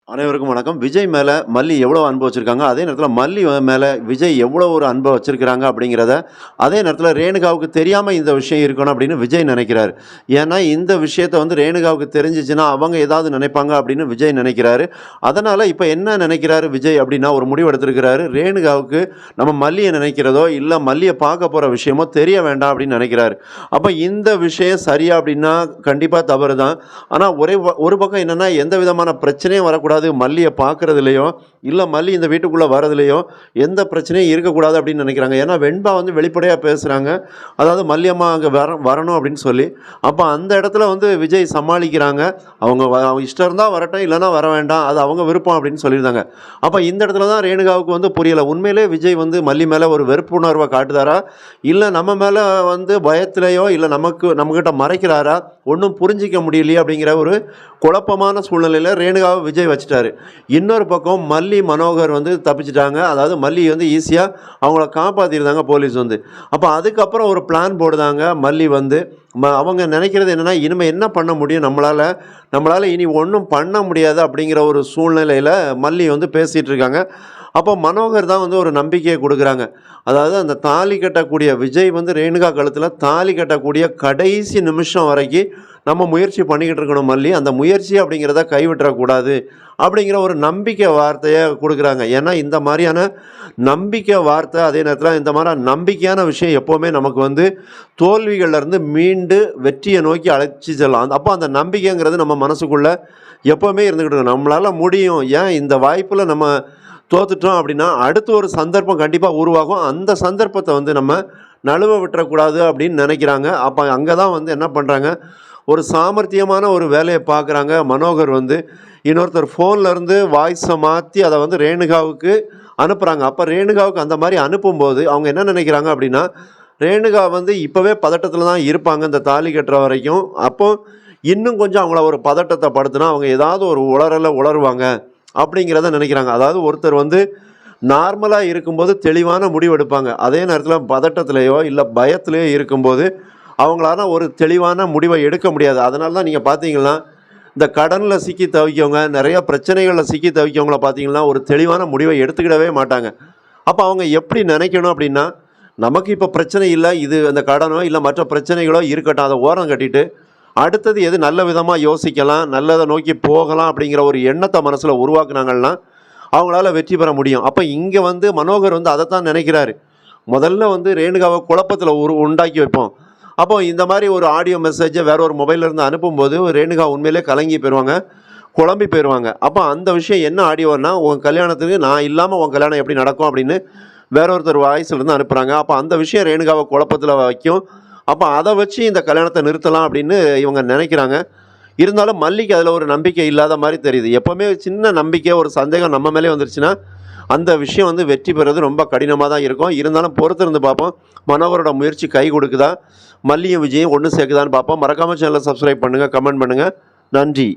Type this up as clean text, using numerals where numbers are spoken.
அனைவருக்கும் வணக்கம். விஜய் மேல மல்லி எவ்வளோ அன்பு வச்சிருக்காங்க, அதே நேரத்தில மல்லி மேல விஜய் எவ்வளோ ஒரு அன்ப வச்சிருக்கிறாங்க அப்படிங்கிறத, அதே நேரத்தில ரேணுகாவுக்கு தெரியாம இந்த விஷயம் இருக்கணும் அப்படின்னு விஜய் நினைக்கிறாரு. ஏன்னா, இந்த விஷயத்த வந்து ரேணுகாவுக்கு தெரிஞ்சுச்சுன்னா, அவங்க ஏதாவது நினைப்பாங்க அப்படின்னு விஜய் நினைக்கிறாரு. அதனால இப்ப என்ன நினைக்கிறாரு விஜய் அப்படின்னா, ஒரு முடிவு எடுத்திருக்கிறாரு. ரேணுகாவுக்கு நம்ம மல்லிய நினைக்கிறதோ, இல்ல மல்லிய பார்க்க போற விஷயமோ தெரிய வேண்டாம் அப்படின்னு நினைக்கிறாரு. அப்ப இந்த விஷயம் சரியா அப்படின்னா, கண்டிப்பா தவறு தான். ஆனா, ஒரு பக்கம் என்னன்னா, எந்த விதமான பிரச்சனையும் வரக்கூடாது. மல்லிய பார்க்கறதுலயோ, இல்ல மல்லி இந்த வீட்டுக்குள்ள வரதுலயோ எந்த பிரச்சனையும் இருக்கக்கூடாது அப்படின்னு நினைக்கிறாங்க. ஏன்னா வெண்பா வந்து வெளிப்படையா பேசுறாங்க. அதாவது மல்லியம்மா அங்க வரணும் அப்படின்னு சொல்லி. அப்ப அந்த இடத்துல வந்து விஜய் சமாளிக்கிறாங்க. அவங்க இஷ்டம் இருந்தா வரட்டும், இல்லன்னா வர வேண்டாம். அது அவங்க விருப்பம் அப்படின்னு சொல்லியிருந்தாங்க. அப்ப இந்த இடத்துல தான் ரேணுகாவுக்கு வந்து புரியல. உண்மையிலேயே விஜய் வந்து மல்லி மேல ஒரு வெறுப்புணர்வ காட்டுதாரா? இல்ல நம்ம மேல வந்து பயத்திலயோ, இல்ல நம்மகிட்ட மறைக்கிறாரா? ஒண்ணும் புரிஞ்சிக்க முடியலையே அப்படிங்கிற ஒரு குழப்பமான சூழ்நிலையில ரேணுகாவை விஜய் வச்சுட்டாரு. இன்னொரு பக்கம் மல்லி, மனோகர் வந்து தப்பிச்சுட்டாங்க. அதாவது மல்லி வந்து ஈஸியா அவங்கள காப்பாத்திருந்தாங்க போலீஸ் வந்து. அப்ப அதுக்கப்புறம் ஒரு பிளான் போடுதாங்க மல்லி வந்து. அவங்க நினைக்கிறது என்னன்னா, இனிமே என்ன பண்ண முடியும் நம்மளால இனி ஒண்ணும் பண்ண முடியாது அப்படிங்கிற ஒரு சூழ்நிலையில மல்லி வந்து பேசிட்டு இருக்காங்க. அப்போ மனோகர் தான் வந்து ஒரு நம்பிக்கைய குடுக்குறாங்க. அதாவது அந்த தாலி கட்டக்கூடிய விஜய் வந்து ரேணுகா கழுத்துல தாலி கட்டக்கூடிய கடைசி நிமிஷம் வரைக்கும் நம்ம முயற்சி பண்ணிக்கிட்டு இருக்கணும் மல்லி. அந்த முயற்சி அப்படிங்கிறத கைவிட்டுறக்கூடாது. அப்படிங்கிற ஒரு நம்பிக்கை வார்த்தைய குடுக்குறாங்க. ஏன்னா இந்த மாரியான நம்பிக்கை வார்த்தை, அதே நேரத்தில இந்த மாரி நம்பிக்கையான விஷயம் எப்பவுமே நமக்கு வந்து தோல்விகள்லேருந்து மீண்டு வெற்றிய நோக்கி அழைச்சு செல்லும். அப்போ அந்த நம்பிக்கைங்கிறது நம்ம மனசுக்குள்ள எப்பவுமே இருந்துகிட்டு இருக்கும். நம்மளால முடியும். ஏன் இந்த வாய்ப்புல நம்ம தோத்துட்டோம் அப்படின்னா, அடுத்து ஒரு சந்தர்ப்பம் கண்டிப்பா உருவாகும். அந்த சந்தர்ப்பத்த வந்து நம்ம நழுவ விட்டுறக்கூடாது அப்படின்னு நினைக்கிறாங்க. அப்ப அங்க தான் வந்து என்ன பண்றாங்க, ஒரு சாமர்த்தியமான ஒரு வேலைய பார்க்குறாங்க மனோகர் வந்து. இன்னொருத்தர் ஃபோன்லேருந்து வாய்ஸை மாற்றி அதை வந்து ரேணுகாவுக்கு அனுப்புகிறாங்க. அப்போ ரேணுகாவுக்கு அந்த மாதிரி அனுப்பும்போது அவங்க என்ன நினைக்கிறாங்க அப்படின்னா, ரேணுகா வந்து இப்போவே பதட்டத்தில் தான் இருப்பாங்க இந்த தாலி கட்டுற வரைக்கும். அப்போ இன்னும் கொஞ்சம் அவங்கள ஒரு பதட்டத்தை படுத்தினா அவங்க ஏதாவது ஒரு உளருவாங்க அப்படிங்கிறத நினைக்கிறாங்க. அதாவது ஒருத்தர் வந்து நார்மலாக இருக்கும்போது தெளிவான முடிவு எடுப்பாங்க. அதே நேரத்தில் பதட்டத்திலேயோ இல்லை பயத்திலேயோ இருக்கும்போது அவங்களால ஒரு தெளிவான முடிவை எடுக்க முடியாது. அதனால தான் நீங்கள் பார்த்தீங்கன்னா, இந்த கடனில் சிக்கி தவிக்கவங்க, நிறைய பிரச்சனைகளில் சிக்கி தவிக்கவங்கள பார்த்தீங்கன்னா, ஒரு தெளிவான முடிவை எடுத்துக்கிடவே மாட்டாங்க. அப்போ அவங்க எப்படி நினைக்கணும் அப்படின்னா, நமக்கு இப்போ பிரச்சனை இல்லை, இது அந்த கடனோ இல்லை மற்ற பிரச்சனைகளோ இருக்கட்டும், அதை ஓரம் கட்டிட்டு அடுத்தது எது நல்ல விதமாக யோசிக்கலாம், நல்லதை நோக்கி போகலாம் அப்படிங்கிற ஒரு எண்ணத்தை மனசில் உருவாக்குனாங்கன்னா அவங்களால வெற்றி பெற முடியும். அப்போ இங்கே வந்து மனோகர் வந்து அதைத்தான் நினைக்கிறாரு. முதல்ல வந்து ரேணுகாவை குழப்பத்தில் உண்டாக்கி வைப்போம். அப்போ இந்த மாதிரி ஒரு ஆடியோ மெசேஜை வேற ஒரு மொபைல்லேருந்து அனுப்பும்போது ரேணுகா உண்மையிலே கலங்கி போயிடுவாங்க, குழம்பி போயிடுவாங்க. அப்போ அந்த விஷயம் என்ன ஆடியோன்னா, உன் கல்யாணத்துக்கு நான் இல்லாமல் உன் கல்யாணம் எப்படி நடக்கும் அப்படின்னு வேற ஒருத்தர் வாய்ஸ்லேருந்து அனுப்புகிறாங்க. அப்போ அந்த விஷயம் ரேணுகாவை குழப்பத்தில் வைக்கும். அப்போ அதை வச்சு இந்த கல்யாணத்தை நிறுத்தலாம் அப்படின்னு இவங்க நினைக்கிறாங்க. இருந்தாலும் மல்லிக்கு அதில் ஒரு நம்பிக்கை இல்லாத மாதிரி தெரியுது. எப்போவுமே சின்ன நம்பிக்கை, ஒரு சந்தேகம் நம்ம மேலே வந்துருச்சுன்னா அந்த விஷயம் வந்து வெற்றி பெறுறது ரொம்ப கடினமாக தான் இருக்கும். இருந்தாலும் பொறுத்திருந்து பார்ப்போம். மனோகரோட முயற்சி கை கொடுக்குதா, மல்லியும் விஜயும் ஒன்று சேர்க்குதான்னு பார்ப்போம். மறக்காமல் சேனலை சப்ஸ்கிரைப் பண்ணுங்கள், கமெண்ட் பண்ணுங்கள். நன்றி.